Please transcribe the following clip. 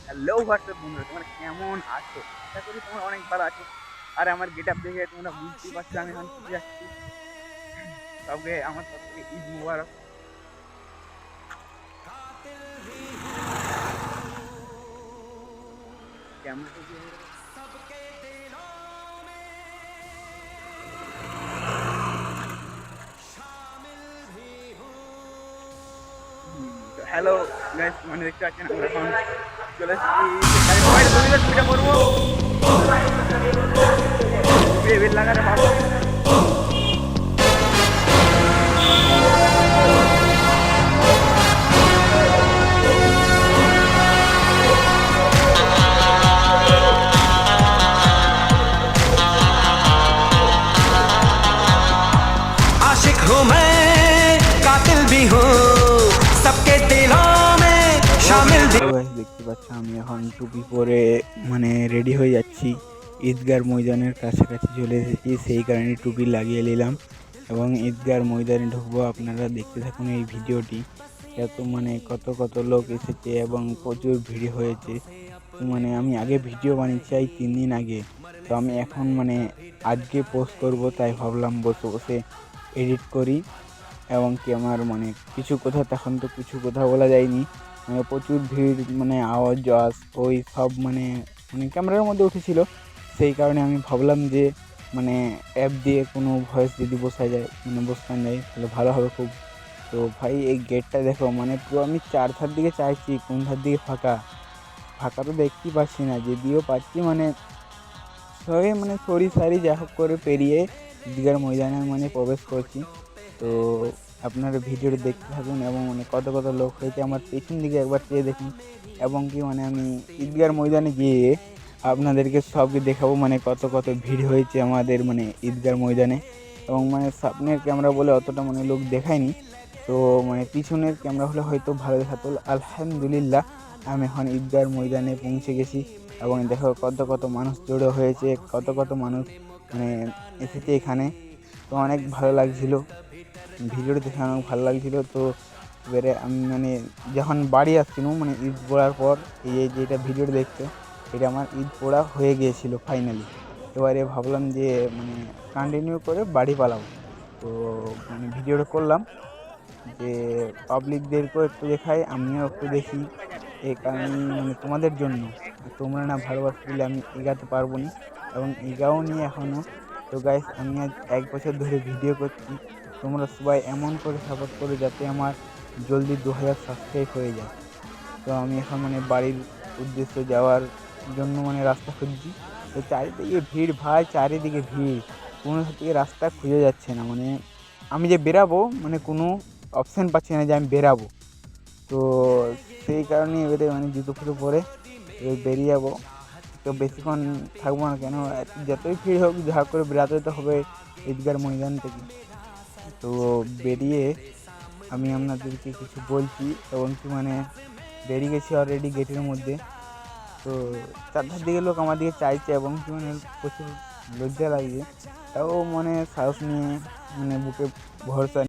Hello WhatsApp বন্ধুরা, তোমরা কেমন আছো? আশা করি তোমরা অনেক ভালো আছো। আর আমার গেট আপ দেখে তোমরা বুঝতেই পারছো আমি এখন কি যাচ্ছি। সবকে আমার তরফ থেকে ঈদ মুবারক। কেমন হ্যালো গাইস, মানে দেখতে পাচ্ছেন আমরা এখন চলে এসেছি। ছবিটা করবো, বেল লাগারে ভালো। आशिक हूँ मैं कातिल भी हूँ सबके दिलों में शामिल भी। তো গাইস দেখতে পাচ্ছ আমি এখন টুপি পরে মানে রেডি হয়ে যাচ্ছি। ঈদগার ময়দানের কাছাকাছি চলে এসেছি, সেই কারণে টুপি লাগিয়ে নিলাম এবং ঈদগার ময়দানে ঢুকবো। আপনারা দেখতে থাকুন এই ভিডিওটি। এত মানে কত কত লোক এসেছে এবং প্রচুর ভিড় হয়েছে। তো মানে আমি আগে ভিডিও বানিয়েছি এই 3 দিন আগে, তো আমি এখন মানে আজকে পোস্ট করব, তাই ভাবলাম বসে বসে এডিট করি। এবং কি আমার মানে কিছু কথা, তখন তো কিছু কথা বলা যায়নি, মানে প্রচুর ভিড়, মানে আওয়াজ ওই সব মানে মানে ক্যামেরার মধ্যে উঠেছিল। সেই কারণে আমি ভাবলাম যে মানে অ্যাপ দিয়ে কোনো ভয়েস যদি বসা যায়, মানে বসানো যায় তাহলে ভালো হবে খুব। তো ভাই এই গেটটা দেখো, মানে পুরো আমি চারধার দিকে চাইছি কোন ধার দিকে ফাঁকা। ফাঁকা তো দেখতেই পাচ্ছি না, যদিও পাচ্ছি মানে সবাই মানে সরি সারি যা হোক করে পেরিয়ে ঈদগার ময়দানে মানে প্রবেশ করছি। তো আপনারা ভিডিওটা দেখতে থাকুন এবং মানে কত কত লোক হয়েছে আমার পেছন দিকে একবার চেয়ে দেখুন। এবং কি মানে আমি ঈদগার ময়দানে গিয়ে আপনাদেরকে সবকে দেখাবো, মানে কত কত ভিড় হয়েছে আমাদের মানে ঈদগার ময়দানে। এবং মানে সামনের ক্যামেরা বলে অতটা মানে লোক দেখায়নি, তো মানে পিছনের ক্যামেরা হলে হয়তো ভালো দেখাতো। আলহামদুলিল্লাহ আমি এখন ঈদগার ময়দানে পৌঁছে গেছি এবং দেখো কত কত মানুষ জড়ো হয়েছে, কত কত মানুষ মানে এসেছে এখানে। তো অনেক ভালো লাগছিল, ভিডিওটা দেখে অনেক ভালো লাগছিলো। তো এবারে আমি মানে যখন বাড়ি আসছিলাম মানে ঈদ পড়ার পর, এই যে যেটা ভিডিওটা দেখছো এটা আমার ঈদ পড়া হয়ে গিয়েছিলো ফাইনালি। এবারে ভাবলাম যে মানে কন্টিনিউ করে বাড়ি পালাবো। তো মানে ভিডিওটা করলাম যে পাবলিকদেরকেও একটু দেখাই, আমিও একটু দেখি। এই কারণেই মানে তোমাদের জন্য, তোমরা না ভালোবাসা দিলে আমি এগাতে পারবো না এবং এগাও নিয়ে এখনও। তো গাইস আমি আজ 1 বছর ধরে ভিডিও করছি, তোমরা সবাই এমন করে সাপোর্ট করো যাতে আমার জলদি 2000 সাবস্ক্রাইব হয়ে যায়। তো আমি এখন মানে বাড়ির উদ্দেশ্যে যাওয়ার জন্য মানে রাস্তা খুঁজছি। তো চারিদিকে ভিড় ভাই, চারিদিকে ভিড়, কোনো থেকে রাস্তা খুঁজে যাচ্ছে না। মানে আমি যে বেরাবো মানে কোনো অপশান পাচ্ছি না যে আমি বেরাবো। তো সেই কারণে এবারে মানে জুতো ফুতো পরে এবার বেরিয়ে যাবো। তো বেশিক্ষণ থাকবো না, কেন যতই ভিড় হোক যা করে বেরাতে তো হবে ঈদগার ময়দান থেকে। তো বেরিয়ে আমি আপনাদেরকে কিছু বলছি এবং কি মানে বেরিয়ে গেছি অলরেডি গেটের মধ্যে। তো চারধার দিকে লোক আমার দিকে চাইছে এবং কি মানে প্রচুর লজ্জা লাগছে, তাও মানে সাহস নিয়ে মানে বুকে ভরসা